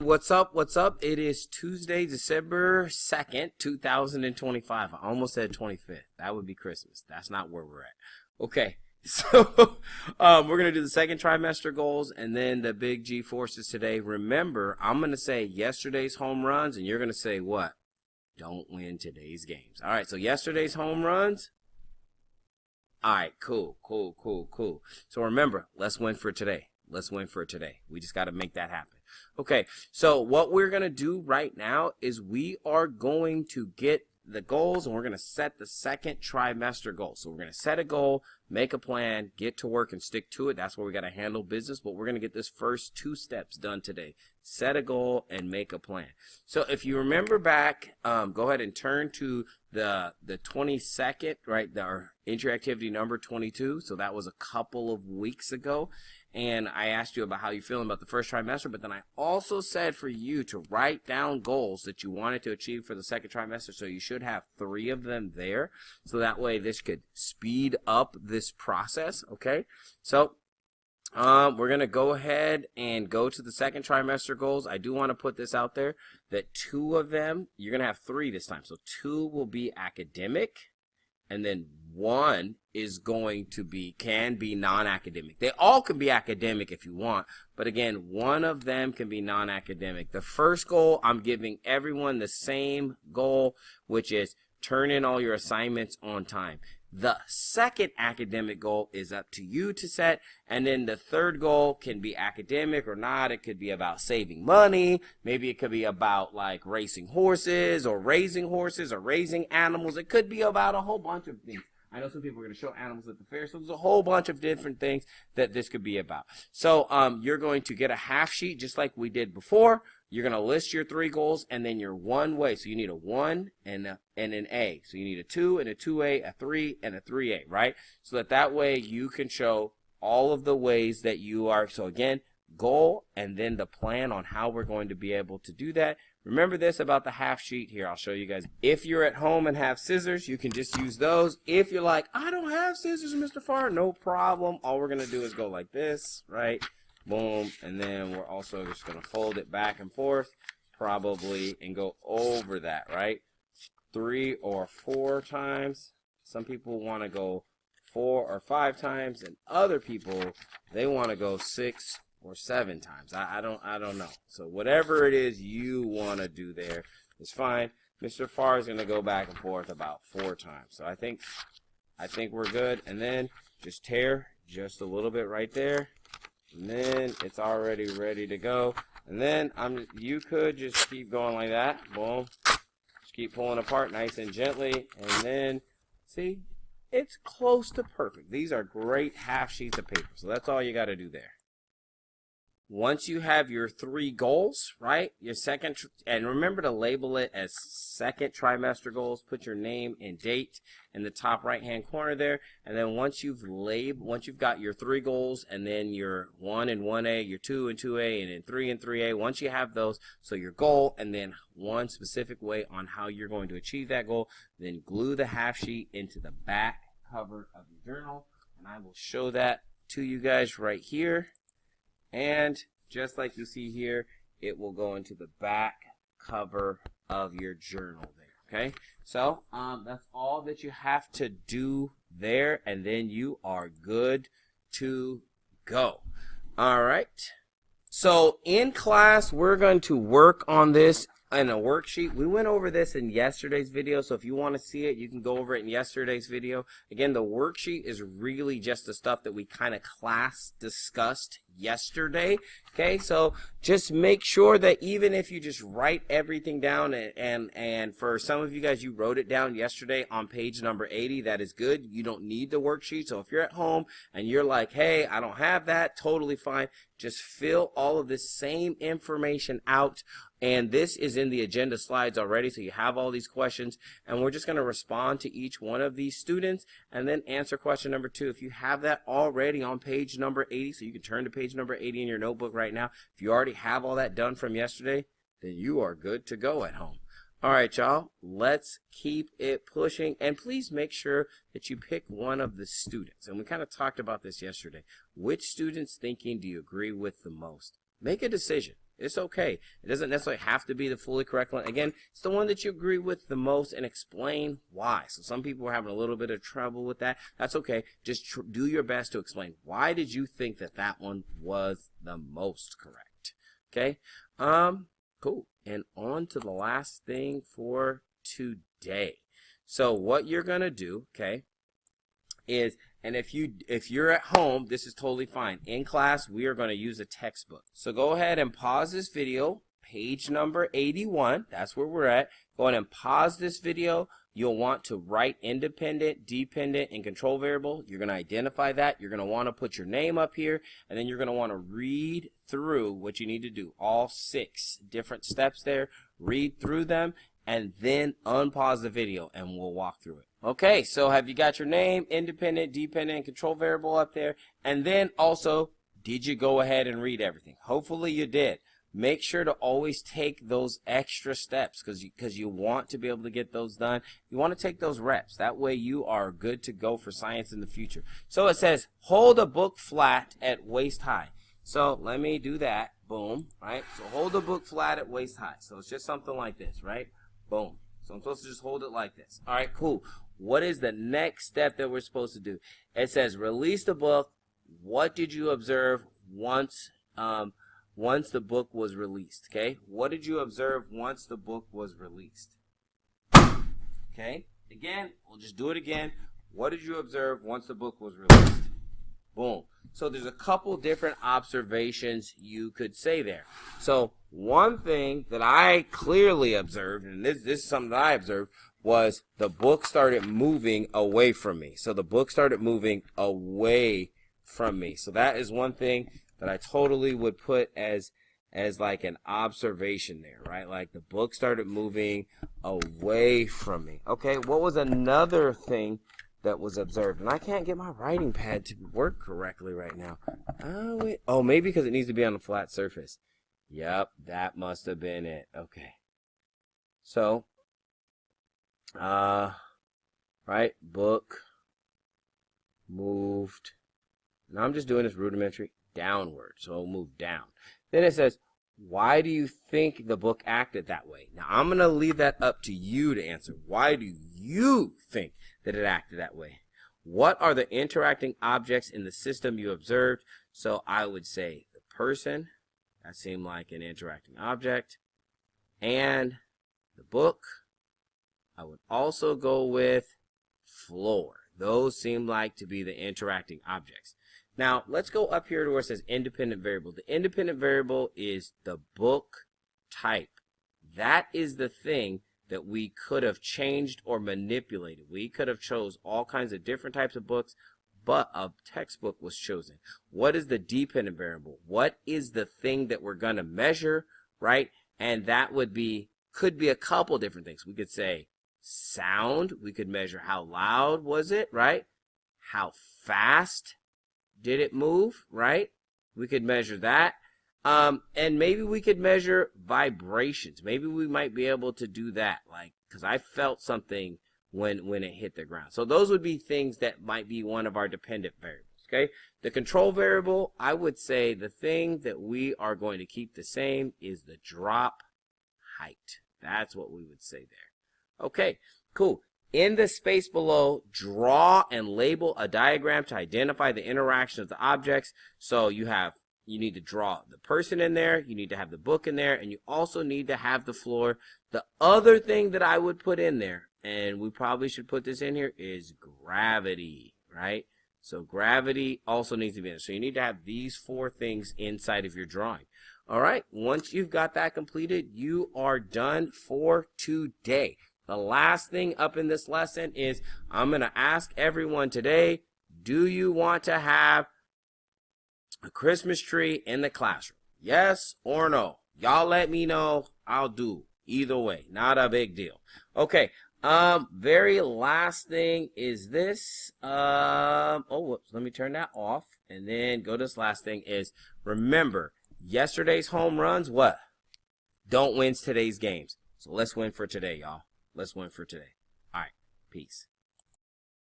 What's up? What's up? It is Tuesday, December 2nd, 2025. I almost said 25th. That would be Christmas. That's not where we're at. Okay. So, we're going to do the second trimester goals and then the big G forces today. Remember, I'm going to say yesterday's home runs and you're going to say what? Don't win today's games. All right. So yesterday's home runs. All right. Cool. So remember, let's win for today. Let's win for today. We just got to make that happen. Okay, so what we're going to do right now is we are going to get the goals and we're going to set the second trimester goal. So we're going to set a goal, make a plan, get to work and stick to it. That's where we got to handle business, but we're going to get this first two steps done today. Set a goal and make a plan. So if you remember back, go ahead and turn to the 22nd, right, our entry activity number 22. So that was a couple of weeks ago. And I asked you about how you're feeling about the first trimester, but then I also said for you to write down goals that you wanted to achieve for the second trimester. So you should have 3 of them there. So that way this could speed up this process, okay? So we're going to go ahead and go to the second trimester goals. I do want to put this out there that 2 of them, you're going to have 3 this time. So 2 will be academic. And then 1 is going to be, can be non-academic. They all can be academic if you want, but again, 1 of them can be non-academic. The first goal, I'm giving everyone the same goal, which is turn in all your assignments on time. The second academic goal is up to you to set, and then the third goal can be academic or not. It could be about saving money. Maybe it could be about like racing horses or raising animals. It could be about a whole bunch of things. I know some people are going to show animals at the fair, so there's a whole bunch of different things that this could be about. So you're going to get a half sheet just like we did before. You're going to list your 3 goals and then your 1 way. So you need a 1 and an A. So you need a 2 and a 2A, a 3 and a 3A, right? So that way you can show all of the ways that you are. So again, goal and then the plan on how we're going to be able to do that. Remember this about the half sheet here. I'll show you guys. If you're at home and have scissors, you can just use those. If you're like, I don't have scissors, Mr. Farr, no problem. All we're going to do is go like this, right? Boom. And then we're also just going to fold it back and forth probably and go over that, right? 3 or 4 times. Some people want to go 4 or 5 times, and other people, they want to go 6 or 7 times. I don't know. So whatever it is you want to do there is fine. Mr. Farr is going to go back and forth about 4 times. So I think we're good. And then just tear just a little bit right there. And then it's already ready to go. And then you could just keep going like that. Boom. Just keep pulling apart nice and gently. And then, see, it's close to perfect. These are great half sheets of paper. So that's all you got to do there. Once you have your 3 goals, right, your second, and remember to label it as second trimester goals, put your name and date in the top right hand corner there, and then once you've got your 3 goals, and then your 1 and 1A, your 2 and 2A, and then 3 and 3A, once you have those, so your goal, and then one specific way on how you're going to achieve that goal, then glue the half sheet into the back cover of your journal, and I will show that to you guys right here. And just like you see here, it will go into the back cover of your journal there, okay? So that's all that you have to do there, and then you are good to go. All right. So in class, we're going to work on this in a worksheet. We went over this in yesterday's video, so if you want to see it, you can go over it in yesterday's video. Again, the worksheet is really just the stuff that we kind of class discussed yesterday. Okay, so just make sure that even if you just write everything down, and for some of you guys, you wrote it down yesterday on page number 80, that is good. You don't need the worksheet. So if you're at home and you're like, hey, I don't have that, totally fine. Just fill all of this same information out. And this is in the agenda slides already, so you have all these questions, and we're just going to respond to each one of these students and then answer question number 2. If you have that already on page number 80, so you can turn to page number 80 in your notebook right now. If you already have all that done from yesterday, then you are good to go at home. All right, y'all, let's keep it pushing, and please make sure that you pick one of the students. And we kind of talked about this yesterday. Which student's thinking do you agree with the most? Make a decision. It's okay. It doesn't necessarily have to be the fully correct one. Again, it's the one that you agree with the most and explain why. So some people are having a little bit of trouble with that. That's okay. Just do your best to explain why did you think that that one was the most correct. Okay. Cool. And on to the last thing for today. So what you're gonna do, okay, is, and if you're at home, this is totally fine. In class, we are going to use a textbook. So go ahead and pause this video, page number 81. That's where we're at. Go ahead and pause this video. You'll want to write independent, dependent, and control variable. You're going to identify that. You're going to want to put your name up here, and then you're going to want to read through what you need to do. All 6 different steps there. Read through them, and then unpause the video, and we'll walk through it. Okay, so have you got your name, independent, dependent, and control variable up there? And then also, did you go ahead and read everything? Hopefully you did. Make sure to always take those extra steps because you want to be able to get those done. You want to take those reps. That way you are good to go for science in the future. So it says, hold a book flat at waist high. So let me do that. Boom, right? So hold the book flat at waist high. So it's just something like this, right? Boom. So I'm supposed to just hold it like this. All right, cool. What is the next step that we're supposed to do? It says release the book. What did you observe once the book was released? Okay. What did you observe once the book was released? Okay. Again, we'll just do it again. What did you observe once the book was released? Boom. So there's a couple different observations you could say there. So one thing that I clearly observed, and this is something that I observed, was the book started moving away from me. So the book started moving away from me. So that is one thing that I totally would put as like an observation there, right? Like the book started moving away from me. Okay, what was another thing that was observed? And I can't get my writing pad to work correctly right now. Oh, maybe because it needs to be on a flat surface. Yep, that must have been it. Okay. So, right, book moved. Now I'm just doing this rudimentary downward, so it'll move down. Then it says, why do you think the book acted that way? Now I'm going to leave that up to you to answer. Why do you think that it acted that way? What are the interacting objects in the system you observed? So I would say the person, that seemed like an interacting object, and the book. I would also go with floor. Those seem like to be the interacting objects. Now, let's go up here to where it says independent variable. The independent variable is the book type. That is the thing that we could have changed or manipulated. We could have chose all kinds of different types of books, but a textbook was chosen. What is the dependent variable? What is the thing that we're going to measure, right? And that would be, could be a couple different things. We could say sound. We could measure how loud was it, right? How fast did it move, right? We could measure that. And maybe we could measure vibrations. Maybe we might be able to do that, like, because I felt something when it hit the ground. So those would be things that might be one of our dependent variables, okay? The control variable, I would say the thing that we are going to keep the same is the drop height. That's what we would say there. Okay, cool. In the space below, draw and label a diagram to identify the interaction of the objects. So you need to draw the person in there, you need to have the book in there, and you also need to have the floor. The other thing that I would put in there, and we probably should put this in here, is gravity, right? So gravity also needs to be in there. So you need to have these 4 things inside of your drawing. All right, once you've got that completed, you are done for today. The last thing up in this lesson is I'm going to ask everyone today, do you want to have a Christmas tree in the classroom? Yes or no? Y'all let me know. I'll do either way. Not a big deal. Okay. Very last thing is this. Whoops. Let me turn that off and then go to this last thing is remember yesterday's home runs. What? Don't win today's games. So let's win for today, y'all. Let's win for today. All right. Peace.